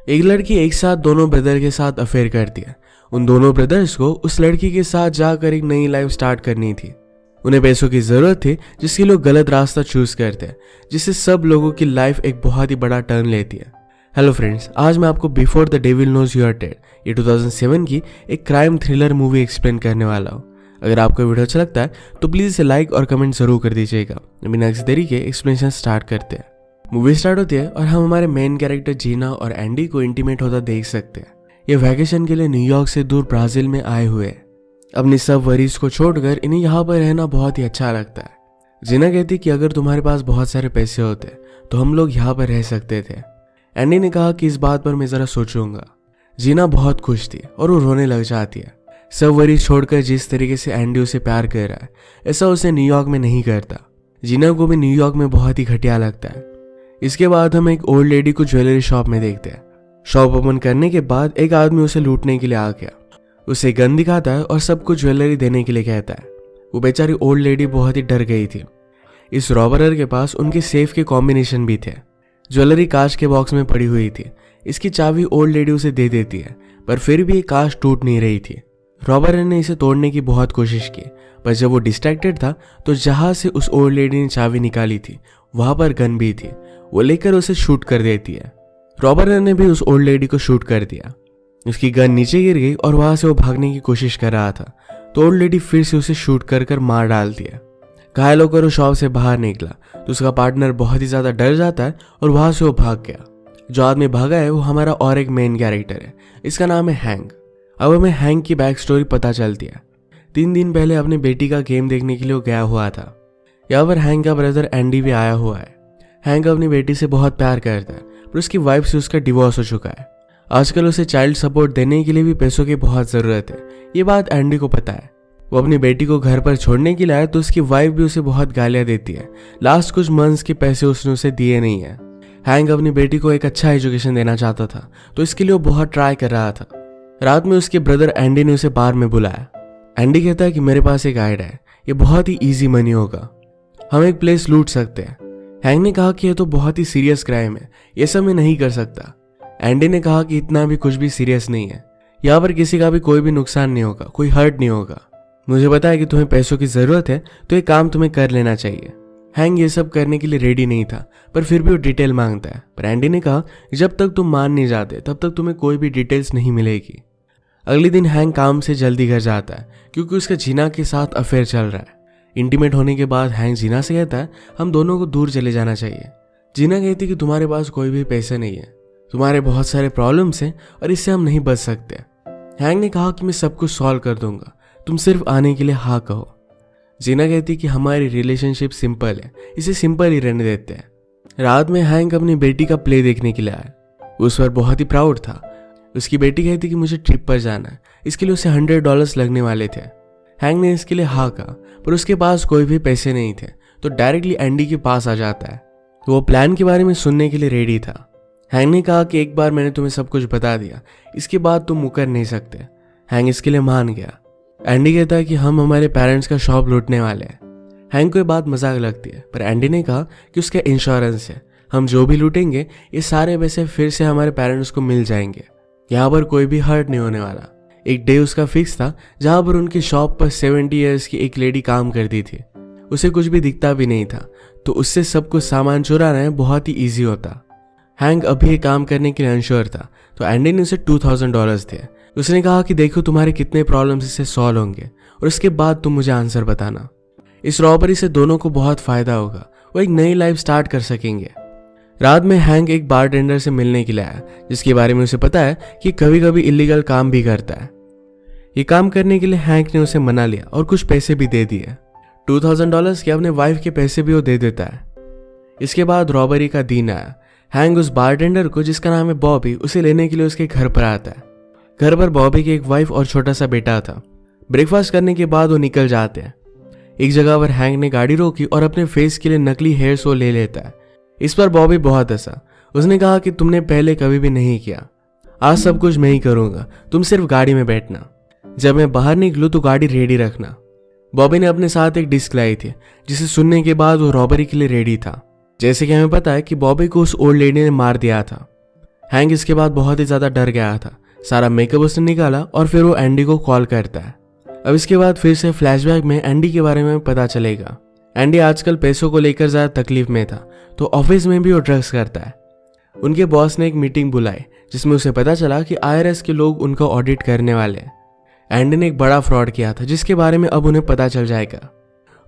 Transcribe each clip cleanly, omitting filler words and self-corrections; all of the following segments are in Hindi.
एक लड़की एक साथ दोनों ब्रदर के साथ अफेयर करती है। उन दोनों ब्रदर्स को उस लड़की के साथ जाकर एक नई लाइफ स्टार्ट करनी थी। उन्हें पैसों की जरूरत थी जिसके लोग गलत रास्ता चूज करते हैं, जिससे सब लोगों की लाइफ एक बहुत ही बड़ा टर्न लेती है। हेलो फ्रेंड्स, आज मैं आपको Before the Devil Knows You Are Dead ये 2007 की एक क्राइम थ्रिलर मूवी एक्सप्लेन करने वाला हूँ। अगर आपको वीडियो अच्छा लगता है तो प्लीज इसे लाइक और कमेंट जरूर कर दीजिएगा। बिना किसी तरीके एक्सप्लेनेशन स्टार्ट करते हैं। मूवी स्टार्ट होती है और हम हमारे मेन कैरेक्टर जीना और एंडी को इंटीमेट होता देख सकते हैं। ये वैकेशन के लिए न्यूयॉर्क से दूर ब्राजील में आए हुए हैं। अपनी सब वरीज को छोड़कर इन्हें यहाँ पर रहना बहुत ही अच्छा लगता है। जीना कहती कि अगर तुम्हारे पास बहुत सारे पैसे होते तो हम लोग यहाँ पर रह सकते थे। एंडी ने कहा कि इस बात पर मैं जरा सोचूंगा। जीना बहुत खुश थी और वो रोने लग जाती है। सब वरीज छोड़कर जिस तरीके से एंडी उसे प्यार कर रहा है ऐसा उसे न्यूयॉर्क में नहीं करता। जीना को भी न्यूयॉर्क में बहुत ही घटिया लगता है। इसके बाद हम एक ओल्ड लेडी को ज्वेलरी शॉप में देखते हैं। शॉप ओपन करने के बाद एक आदमी उसे लूटने के लिए आ गया। उसे गन दिखाता है और सबको ज्वेलरी देने के लिए कहता है। वो बेचारी ओल्ड लेडी बहुत ही डर गई थी। इस रॉबरर के पास उनके सेफ के कॉम्बिनेशन भी थे। ज्वेलरी कांच के बॉक्स में पड़ी हुई थी। इसकी चाबी ओल्ड लेडी उसे दे देती है, पर फिर भी कांच टूट नहीं रही थी। रॉबरर ने इसे तोड़ने की बहुत कोशिश की, पर जब वो डिस्ट्रैक्टेड था तो जहां से उस ओल्ड लेडी ने चाबी निकाली थी वहां पर गन भी थी। वो लेकर उसे शूट कर देती है। रॉबरर ने भी उस ओल्ड लेडी को शूट कर दिया। उसकी गन नीचे गिर गई और वहां से वो भागने की कोशिश कर रहा था तो ओल्ड लेडी फिर से उसे शूट कर मार डालती है। घायल होकर वो शॉप से बाहर निकला तो उसका पार्टनर बहुत ही ज्यादा डर जाता है और वहां से वो भाग गया। जो आदमी भागा है वो हमारा और एक मेन कैरेक्टर है। इसका नाम है हैंक। अब हमें हैंक की बैक स्टोरी पता चलती है। 3 दिन पहले अपनी बेटी का गेम देखने के लिए वो गया हुआ था। यहाँ पर हैंक का ब्रदर एंडी भी आया हुआ है। हैंक अपनी बेटी से बहुत प्यार करता है, पर उसकी वाइफ से उसका डिवोर्स हो चुका है। आजकल उसे चाइल्ड सपोर्ट देने के लिए भी पैसों की बहुत जरूरत है। ये बात एंडी को पता है। वो अपनी बेटी को घर पर छोड़ने के लिए आया तो उसकी वाइफ भी उसे बहुत गालियां देती है। लास्ट कुछ मंथ्स के पैसे उसने उसे दिए नहीं है। हैंक अपनी बेटी को एक अच्छा एजुकेशन देना चाहता था तो इसके लिए वो बहुत ट्राई कर रहा था। रात में उसके ब्रदर एंडी ने उसे बार में बुलाया। एंडी कहता है कि मेरे पास एक आइडिया है, ये बहुत ही ईजी मनी होगा, हम एक प्लेस लूट सकते हैं। हैंक ने कहा कि यह तो बहुत ही सीरियस क्राइम है, ये सब मैं नहीं कर सकता। एंडी ने कहा कि इतना भी कुछ भी सीरियस नहीं है, यहाँ पर किसी का भी कोई भी नुकसान नहीं होगा, कोई हर्ट नहीं होगा। मुझे पता है कि तुम्हें पैसों की जरूरत है तो ये काम तुम्हें कर लेना चाहिए। हैंक ये सब करने के लिए रेडी नहीं था, पर फिर भी वो डिटेल मांगता है। पर एंडी ने कहा जब तक तुम मान नहीं जाते तब तक तुम्हें कोई भी डिटेल्स नहीं मिलेगी। अगले दिन हैंक काम से जल्दी घर जाता है क्योंकि उसका जीना के साथ अफेयर चल रहा है। इंटीमेट होने के बाद हैंक जीना से कहता है हम दोनों को दूर चले जाना चाहिए। जीना कहती कि तुम्हारे पास कोई भी पैसे नहीं है, तुम्हारे बहुत सारे प्रॉब्लम्स हैं और इससे हम नहीं बच सकते। हैंक ने कहा कि मैं सब कुछ सॉल्व कर दूंगा, तुम सिर्फ आने के लिए हाँ कहो। जीना कहती कि हमारी रिलेशनशिप सिंपल है, इसे सिंपल ही रहने देते हैं। रात में हैंक अपनी बेटी का प्ले देखने के लिए आया। उस पर बहुत ही प्राउड था। उसकी बेटी कहती कि मुझे ट्रिप पर जाना है, इसके लिए उसे $100 लगने वाले थे। हैंक ने इसके लिए हाँ कहा, पर उसके पास कोई भी पैसे नहीं थे तो डायरेक्टली एंडी के पास आ जाता है। वो प्लान के बारे में सुनने के लिए रेडी था। हैंक ने कहा कि एक बार मैंने तुम्हें सब कुछ बता दिया, इसके बाद तुम मुकर नहीं सकते। हैंक इसके लिए मान गया। एंडी कहता है कि हम हमारे पेरेंट्स का शॉप लूटने वाले हैं। हैंक को ये बात मजाक लगती है, पर एंडी ने कहा कि उसका इंश्योरेंस है, हम जो भी लूटेंगे ये सारे पैसे फिर से हमारे पेरेंट्स को मिल जाएंगे। यहाँ पर कोई भी हर्ट नहीं होने वाला। एक डे उसका फिक्स था जहां पर उनकी शॉप पर 70 इयर्स की एक लेडी काम करती थी। उसे कुछ भी दिखता भी नहीं था तो उससे सब कुछ सामान चुराना बहुत ही ईजी होता। हैंक अभी ये काम करने के लिए अनश्योर था तो एंडी ने उसे $2000 दिए। उसने कहा कि देखो तुम्हारे कितने प्रॉब्लम्स इससे सॉल्व होंगे और उसके बाद तुम मुझे आंसर बताना। इस रॉबरी से दोनों को बहुत फायदा होगा, वो एक नई लाइफ स्टार्ट कर सकेंगे। रात में हैंक एक बारटेंडर से मिलने के लिए आया जिसके बारे में उसे पता है कि कभी कभी इलीगल काम भी करता है। ये काम करने के लिए हैंक ने उसे मना लिया और कुछ पैसे भी दे दिए। $2000 के अपने वाइफ के पैसे भी वो दे देता है। इसके बाद रॉबरी का दिन आया। हैंक उस बारटेंडर को जिसका नाम है बॉबी उसे लेने के लिए उसके घर पर आता है। घर पर बॉबी की एक वाइफ और छोटा सा बेटा था। ब्रेकफास्ट करने के बाद वो निकल जाते हैं। एक जगह पर हैंक ने गाड़ी रोकी और अपने फेस के लिए नकली हेयर शो ले लेता है। इस पर बॉबी बहुत हंसा। उसने कहा कि तुमने पहले कभी भी नहीं किया, आज सब कुछ मैं ही करूंगा, तुम सिर्फ गाड़ी में बैठना, जब मैं बाहर निकलूं तो गाड़ी रेडी रखना। बॉबी ने अपने साथ एक डिस्क लाई थी जिसे सुनने के बाद वो रॉबरी के लिए रेडी था। जैसे कि हमें पता है कि बॉबी को उस ओल्ड लेडी ने मार दिया था। हैंक इसके बाद बहुत ही ज़्यादा डर गया था। सारा मेकअप उसने निकाला और फिर वो एंडी को कॉल करता है। अब इसके बाद फिर से फ्लैशबैक में एंडी के बारे में पता चलेगा। एंडी आजकल पैसों को लेकर ज़्यादा तकलीफ में था, तो ऑफिस में भी वो ड्रग्स करता है। उनके बॉस ने एक मीटिंग बुलाई जिसमें उसे पता चला कि IRS के लोग उनका ऑडिट करने वाले हैं। एंडी ने एक बड़ा फ्रॉड किया था जिसके बारे में अब उन्हें पता चल जाएगा।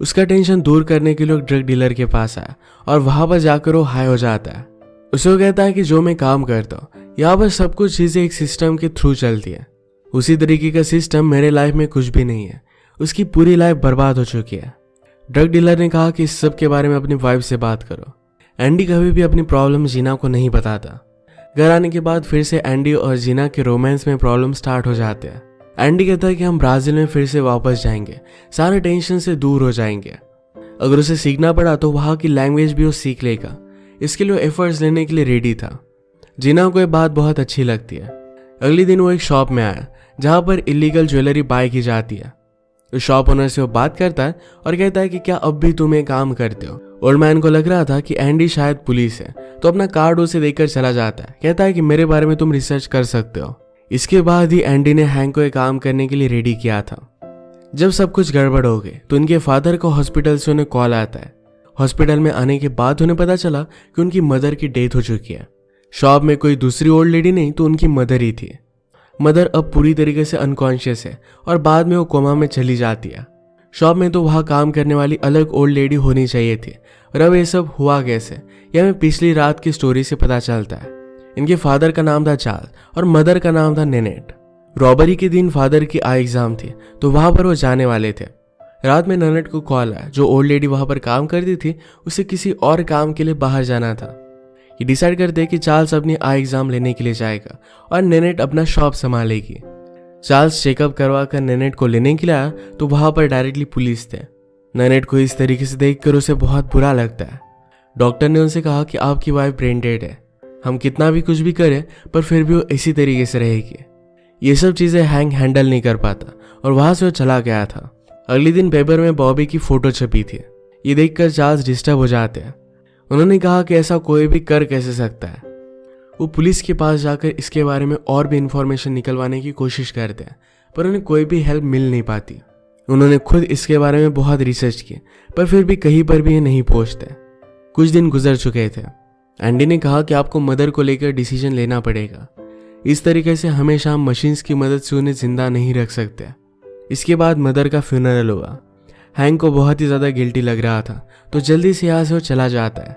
उसका टेंशन दूर करने के लिए एक ड्रग डीलर के पास आया और वहां पर जाकर वो हाई हो जाता है। उसे वो कहता है कि जो मैं काम करता हूँ यहाँ पर सब कुछ चीज़ें एक सिस्टम के थ्रू चलती है, उसी तरीके का सिस्टम मेरे लाइफ में कुछ भी नहीं है। उसकी पूरी लाइफ बर्बाद हो चुकी है। ड्रग डीलर ने कहा कि इस सब के बारे में अपनी वाइफ से बात करो। एंडी कभी भी अपनी प्रॉब्लम जीना को नहीं बताता। घर आने के बाद फिर से एंडी और जीना के रोमांस में प्रॉब्लम स्टार्ट हो जाते हैं। एंडी कहता है कि हम ब्राज़ील में फिर से वापस जाएंगे, सारे टेंशन से दूर हो जाएंगे। अगर उसे सीखना पड़ा तो वहाँ की लैंग्वेज भी वो सीख लेगा। इसके लिए एफर्ट्स लेने के लिए रेडी था। जीना को ये बात बहुत अच्छी लगती है। अगले दिन वो एक शॉप में आया जहाँ पर इलीगल ज्वेलरी बाय की जाती है। उस शॉप ओनर से वो बात करता है और कहता है कि क्या अब भी तुम ये काम करते हो। ओल्ड मैन को लग रहा था कि एंडी शायद पुलिस है, तो अपना कार्ड उसे देकर चला जाता है। कहता है कि मेरे बारे में तुम रिसर्च कर सकते हो। इसके बाद ही एंडी ने हैंक को ये काम करने के लिए रेडी किया था। जब सब कुछ गड़बड़ हो गई तो उनके फादर को हॉस्पिटल से उन्हें कॉल आता है। हॉस्पिटल में आने के बाद उन्हें पता चला कि उनकी मदर की डेथ हो चुकी है। शॉप में कोई दूसरी ओल्ड लेडी नहीं तो उनकी मदर ही थी। मदर अब पूरी तरीके से अनकॉन्शियस है और बाद में वो कोमा में चली जाती है। शॉप में तो वहाँ काम करने वाली अलग ओल्ड लेडी होनी चाहिए थी, और अब ये सब हुआ कैसे, यह हमें पिछली रात की स्टोरी से पता चलता है। इनके फादर का नाम था चार्ल्स और मदर का नाम था नेनेट। रॉबरी के दिन फादर की आई एग्जाम थी तो वहां पर वो जाने वाले थे। रात में नेनेट को कॉल आया। जो ओल्ड लेडी वहां पर काम करती थी उसे किसी और काम के लिए बाहर जाना था। ये डिसाइड करते कि चार्ल्स अपनी आई एग्जाम लेने के लिए जाएगा और नेनेट अपना शॉप संभालेगी। चार्ल्स चेकअप करवा कर नेनेट को लेने के लिए आया तो वहां पर डायरेक्टली पुलिस थे। नेनेट को इस तरीके से देखकर उसे बहुत बुरा लगता है। डॉक्टर ने उनसे कहा कि आपकी वाइफ ब्रेन डेड है, हम कितना भी कुछ भी करें पर फिर भी वो इसी तरीके से रहेगी। ये सब चीजें हैंक हैंडल नहीं कर पाता और वहां से वो चला गया था। अगले दिन पेपर में बॉबी की फोटो छपी थी। ये देखकर चार्ल्स डिस्टर्ब हो जाते हैं। उन्होंने कहा कि ऐसा कोई भी कर कैसे सकता है। वो पुलिस के पास जाकर इसके बारे में और भी इंफॉर्मेशन निकलवाने की कोशिश करते हैं पर उन्हें कोई भी हेल्प मिल नहीं पाती। उन्होंने खुद इसके बारे में बहुत रिसर्च की पर फिर भी कहीं पर भी ये नहीं पहुंचते। कुछ दिन गुजर चुके थे। एंडी ने कहा कि आपको मदर को लेकर डिसीजन लेना पड़ेगा। इस तरीके से हमेशा हम मशीन्स की मदद से उन्हें जिंदा नहीं रख सकते। इसके बाद मदर का फ्यूनरल हुआ। हैंक को बहुत ही ज़्यादा गिल्टी लग रहा था तो जल्दी से यहाँ से वो चला जाता है।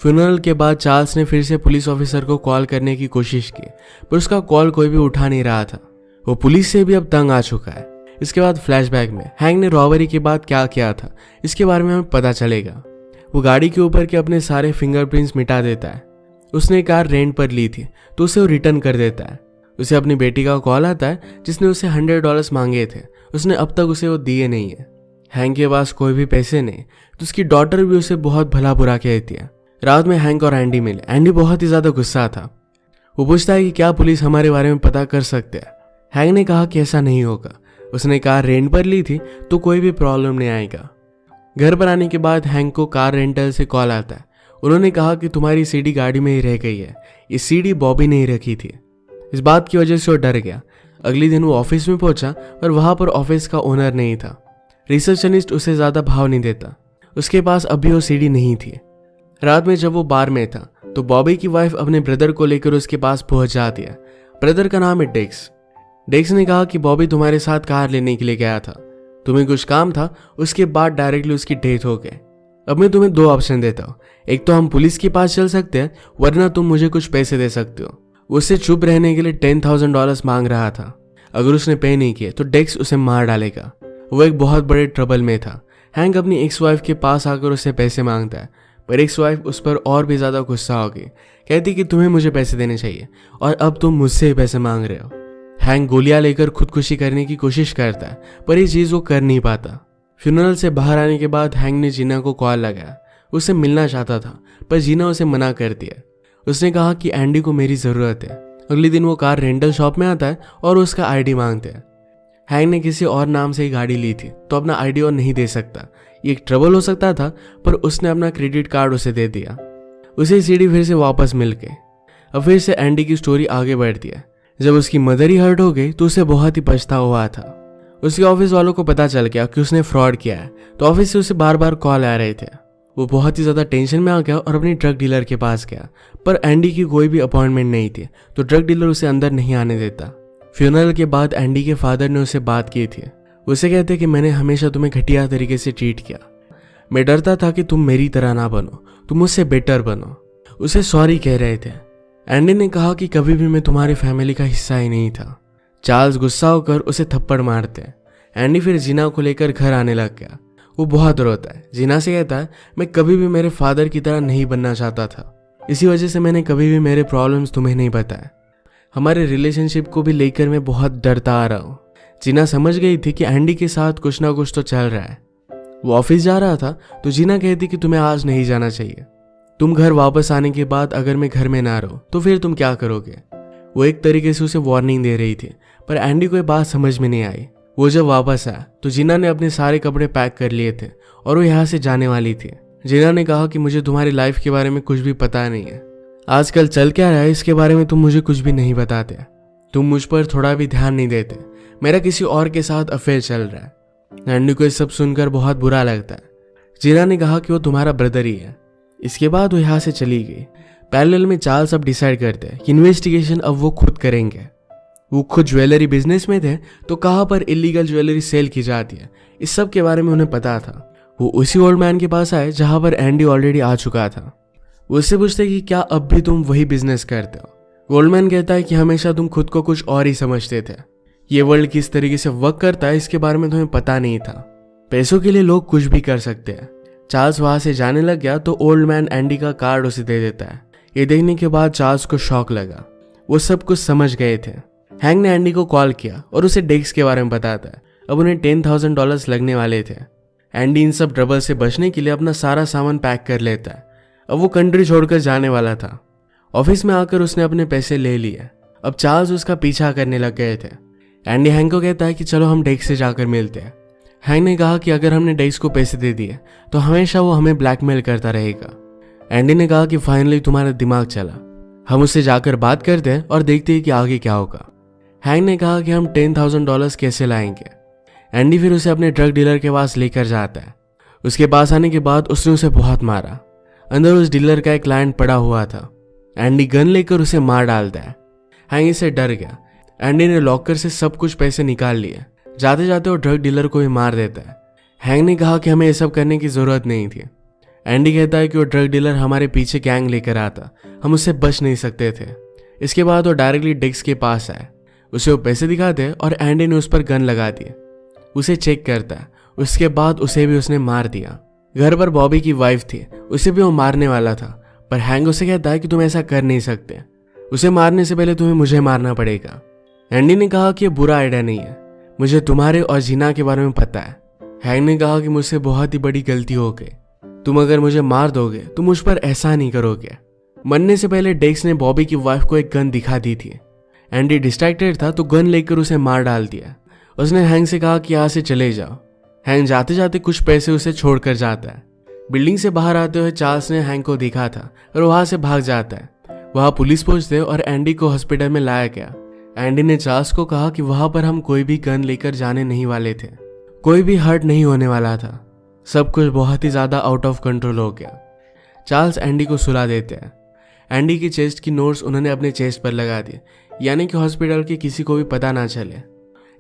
फ्यूनरल के बाद चार्ल्स ने फिर से पुलिस ऑफिसर को कॉल करने की कोशिश की पर उसका कॉल कोई भी उठा नहीं रहा था। वो पुलिस से भी अब तंग आ चुका है। इसके बाद फ्लैशबैक में हैंक ने रॉबरी के बाद क्या किया था इसके बारे में हमें पता चलेगा। वो गाड़ी के ऊपर के अपने सारे फिंगरप्रिंट्स मिटा देता है। उसने कार रेंट पर ली थी तो उसे वो रिटर्न कर देता है। उसे अपनी बेटी का कॉल आता है जिसने उसे $100 मांगे थे। उसने अब तक उसे वो दिए नहीं है। हैंक के पास कोई भी पैसे नहीं तो उसकी डॉटर भी उसे बहुत भला बुरा कहती है। रात में हैंक और एंडी मिले। एंडी बहुत ही ज्यादा गुस्सा था। वो पूछता है कि क्या पुलिस हमारे बारे में पता कर सकते हैं। हैंक ने कहा कि ऐसा नहीं होगा। उसने कार रेंट पर ली थी तो कोई भी प्रॉब्लम नहीं आएगा। घर पर आने के बाद हैंक को कार रेंटल से कॉल आता है। उन्होंने कहा कि तुम्हारी सीडी गाड़ी में ही रह गई है। ये सीडी बॉबी ने ही रखी थी। इस बात की वजह से वो डर गया। अगले दिन वो ऑफिस में पहुंचा पर वहां पर ऑफिस का ओनर नहीं था। रिसेप्शनिस्ट उसे ज्यादा भाव नहीं देता। उसके पास अभी वो सीडी नहीं थी। रात में जब वो बार में था तो बॉबी की वाइफ अपने ब्रदर को लेकर उसके पास पहुंच जाती है। ब्रदर का नाम है डेक्स। डेक्स ने कहा कि बॉबी तुम्हारे साथ कार लेने के लिए गया था, तुम्हें कुछ काम था, उसके बाद डायरेक्टली उसकी डेथ हो गई। अब मैं तुम्हें 2 ऑप्शन देता हूँ। एक तो हम पुलिस के पास चल सकते हैं वरना तुम मुझे कुछ पैसे दे सकते हो। उससे चुप रहने के लिए $10,000 मांग रहा था। अगर उसने पे नहीं किए तो डेक्स उसे मार डालेगा। वो एक बहुत बड़े ट्रबल में था। हैंक अपनी एक्स वाइफ के पास आकर उससे पैसे मांगता है पर एक्स वाइफ उस पर और भी ज्यादा गुस्सा हो गई। कहती कि तुम्हें मुझे पैसे देने चाहिए और अब तुम मुझसे ही पैसे मांग रहे हो। हैंक गोलियां लेकर खुदकुशी करने की कोशिश करता है पर ये चीज वो कर नहीं पाता। फ्यूनरल से बाहर आने के बाद हैंक ने जीना को कॉल लगाया। उससे मिलना चाहता था पर जीना उसे मना कर दिया। उसने कहा कि एंडी को मेरी जरूरत है। अगले दिन वो कार रेंटल शॉप में आता है और उसका आईडी मांगते हैं। हैंक ने किसी और नाम से ही गाड़ी ली थी तो अपना आईडी और नहीं दे सकता। ये एक ट्रबल हो सकता था पर उसने अपना क्रेडिट कार्ड उसे दे दिया। उसे सीडी फिर से वापस मिल गई। अब फिर से एंडी की स्टोरी आगे बढ़ती है। जब उसकी मदर ही हर्ट हो गई तो उसे बहुत ही पछतावा हुआ था। उसके ऑफिस वालों को पता चल गया कि उसने फ्रॉड किया है, तो ऑफिस से उसे बार बार कॉल आ रहे थे। वो बहुत ही ज्यादा टेंशन में आ गया और अपनी ड्रग डीलर के पास गया, पर एंडी की कोई भी अपॉइंटमेंट नहीं थी, तो ड्रग डीलर उसे अंदर नहीं आने देता। फ्यूनरल के बाद एंडी के फादर ने उसे बात की थी। उसे कहते कि मैंने हमेशा तुम्हें घटिया तरीके से ट्रीट किया, मैं डरता था कि तुम मेरी तरह ना बनो, तुम मुझसे बेटर बनो। उसे सॉरी कह रहे थे। एंडी ने कहा कि कभी भी मैं तुम्हारी फैमिली का हिस्सा ही नहीं था। चार्ल्स गुस्सा होकर उसे थप्पड़ मारते। एंडी फिर जीना को लेकर घर आने लग गया। वो बहुत रोता है। जीना से कहता है, मैं कभी भी मेरे फादर की तरह नहीं बनना चाहता था, इसी वजह से मैंने कभी भी मेरे प्रॉब्लम्स तुम्हें नहीं बताए। हमारे रिलेशनशिप को भी लेकर मैं बहुत डरता आ रहा हूँ। जीना समझ गई थी कि एंडी के साथ कुछ ना कुछ तो चल रहा है। वो ऑफिस जा रहा था तो जीना कहती कि तुम्हें आज नहीं जाना चाहिए। तुम घर वापस आने के बाद अगर मैं घर में ना रहूं तो फिर तुम क्या करोगे। वो एक तरीके से उसे वार्निंग दे रही थी, पर एंडी को ये बात समझ में नहीं आई। वो जब वापस आया तो जीना ने अपने सारे कपड़े पैक कर लिए थे और वो यहाँ से जाने वाली थी। जीना ने कहा कि मुझे तुम्हारी लाइफ के बारे में कुछ भी पता नहीं है, आजकल चल क्या रहा है इसके बारे में तुम मुझे कुछ भी नहीं बताते, तुम मुझ पर थोड़ा भी ध्यान नहीं देते, मेरा किसी और के साथ अफेयर चल रहा है। एंडी को ये सब सुनकर बहुत बुरा लगता है। जीना ने कहा कि वो तुम्हारा ब्रदर ही है। इसके बाद वो यहाँ से चली गई। पैरेलल में चार्ल्स अब डिसाइड करते हैं कि इन्वेस्टिगेशन अब वो खुद करेंगे। वो खुद ज्वेलरी बिजनेस में थे, तो कहाँ पर इलीगल ज्वेलरी सेल की जाती है, इस सब के बारे में उन्हें पता था। वो उसी ओल्ड मैन के पास आए जहाँ पर एंडी ऑलरेडी आ चुका था। वो उससे पूछते कि क्या अब भी तुम वही बिजनेस करते हो। ओल्ड मैन कहता है कि हमेशा तुम खुद को कुछ और ही समझते थे, ये वर्ल्ड किस तरीके से वर्क करता है इसके बारे में तुम्हें पता नहीं था। पैसों के लिए लोग कुछ भी कर सकते हैं। चार्ल्स वहां से जाने लग गया तो ओल्ड मैन एंडी का कार्ड उसे दे देता है। ये देखने के बाद चार्ल्स को शॉक लगा। वो सब कुछ समझ गए थे। हैंक ने एंडी को कॉल किया और उसे डेस्क के बारे में बताता है। अब उन्हें $10,000 लगने वाले थे। एंडी इन सब ट्रबल से बचने के लिए अपना सारा सामान पैक कर लेता है। अब वो कंट्री छोड़कर जाने वाला था। ऑफिस में आकर उसने अपने पैसे ले लिए। अब चार्ल्स उसका पीछा करने लग गए थे। एंडी हैंक को कहता है कि चलो हम डेस्क से जाकर मिलते हैं। हैंक ने कहा कि अगर हमने डेस्क को पैसे दे दिए तो हमेशा वो हमें ब्लैकमेल करता रहेगा। एंडी ने कहा कि फाइनली तुम्हारा दिमाग चला, हम उससे जाकर बात करते हैं और देखते हैं कि आगे क्या होगा। हैंक ने कहा कि हम $10,000 कैसे लाएंगे। एंडी फिर उसे अपने ड्रग डीलर के पास लेकर जाता है। उसके पास आने के बाद उसने उसे बहुत मारा। अंदर उस डीलर का एक क्लाइंट पड़ा हुआ था। एंडी गन लेकर उसे मार डालता है। हैंक इससे डर गया। एंडी ने लॉकर से सब कुछ पैसे निकाल लिए। जाते जाते वो ड्रग डीलर को भी मार देता है। हैंक ने कहा कि हमें ये सब करने की जरूरत नहीं थी। एंडी कहता है कि वो ड्रग डीलर हमारे पीछे गैंग लेकर आता, हम उससे बच नहीं सकते थे। इसके बाद वो डायरेक्टली डेस्क के पास आए। उसे वो पैसे दिखाते हैं और एंडी ने उस पर गन लगा दी। उसे चेक करता है। उसके बाद उसे भी उसने मार दिया। घर पर बॉबी की वाइफ थी, उसे भी वो मारने वाला था, पर हैंक उसे कहता है कि तुम ऐसा कर नहीं सकते, उसे मारने से पहले तुम्हें मुझे मारना पड़ेगा। एंडी ने कहा कि ये बुरा आइडिया नहीं है, मुझे तुम्हारे और जीना के बारे में पता है। हैंक ने कहा कि मुझसे बहुत ही बड़ी गलती हो गई, तुम अगर मुझे मार दोगे तो मुझ पर ऐसा नहीं करोगे। मरने से पहले डेक्स ने बॉबी की वाइफ को एक गन दिखा दी थी। एंडी डिस्ट्रैक्टेड था तो गन लेकर उसे मार डाल दिया। उसने हैंक से कहा कि यहाँ से चले जाओ। हैंक जाते जाते कुछ पैसे उसे छोड़कर जाता है। बिल्डिंग से बाहर आते हुए चार्ल्स ने हैंक को देखा था और वहां से भाग जाता है। वहां पुलिस पहुंचते और एंडी को हॉस्पिटल में लाया गया। एंडी ने चार्ल्स को कहा कि वहां पर हम कोई भी गन लेकर जाने नहीं वाले थे, कोई भी हर्ट नहीं होने वाला था, सब कुछ बहुत ही ज्यादा आउट ऑफ कंट्रोल हो गया। चार्ल्स एंडी को सुला देते हैं। एंडी की चेस्ट की नोट्स उन्होंने अपने चेस्ट पर लगा दिए, यानी कि हॉस्पिटल के किसी को भी पता ना चले।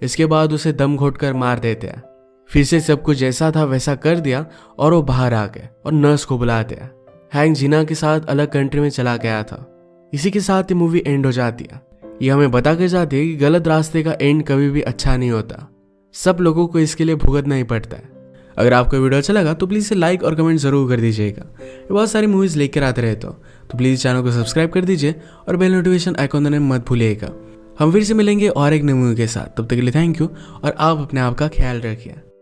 इसके बाद उसे दम घोटकर मार देते हैं। फिर से सब कुछ जैसा था वैसा कर दिया और वो बाहर आ गए और नर्स को बुलाते हैं। हैंक जीना के साथ अलग कंट्री में चला गया था। इसी के साथ ये मूवी एंड हो जाती है। ये हमें बता कर जाती है कि गलत रास्ते का एंड कभी भी अच्छा नहीं होता, सब लोगों को इसके लिए भुगतना ही पड़ता है। अगर आपको वीडियो अच्छा लगा तो प्लीज़ इसे लाइक और कमेंट जरूर कर दीजिएगा। बहुत सारी मूवीज़ लेकर आते रहते हो तो प्लीज़ चैनल को सब्सक्राइब कर दीजिए और बेल नोटिफिकेशन आइकॉन दबाना मत भूलिएगा। हम फिर से मिलेंगे और एक नई मूवी के साथ, तब तक के लिए थैंक यू और आप अपने आप का ख्याल रखिए।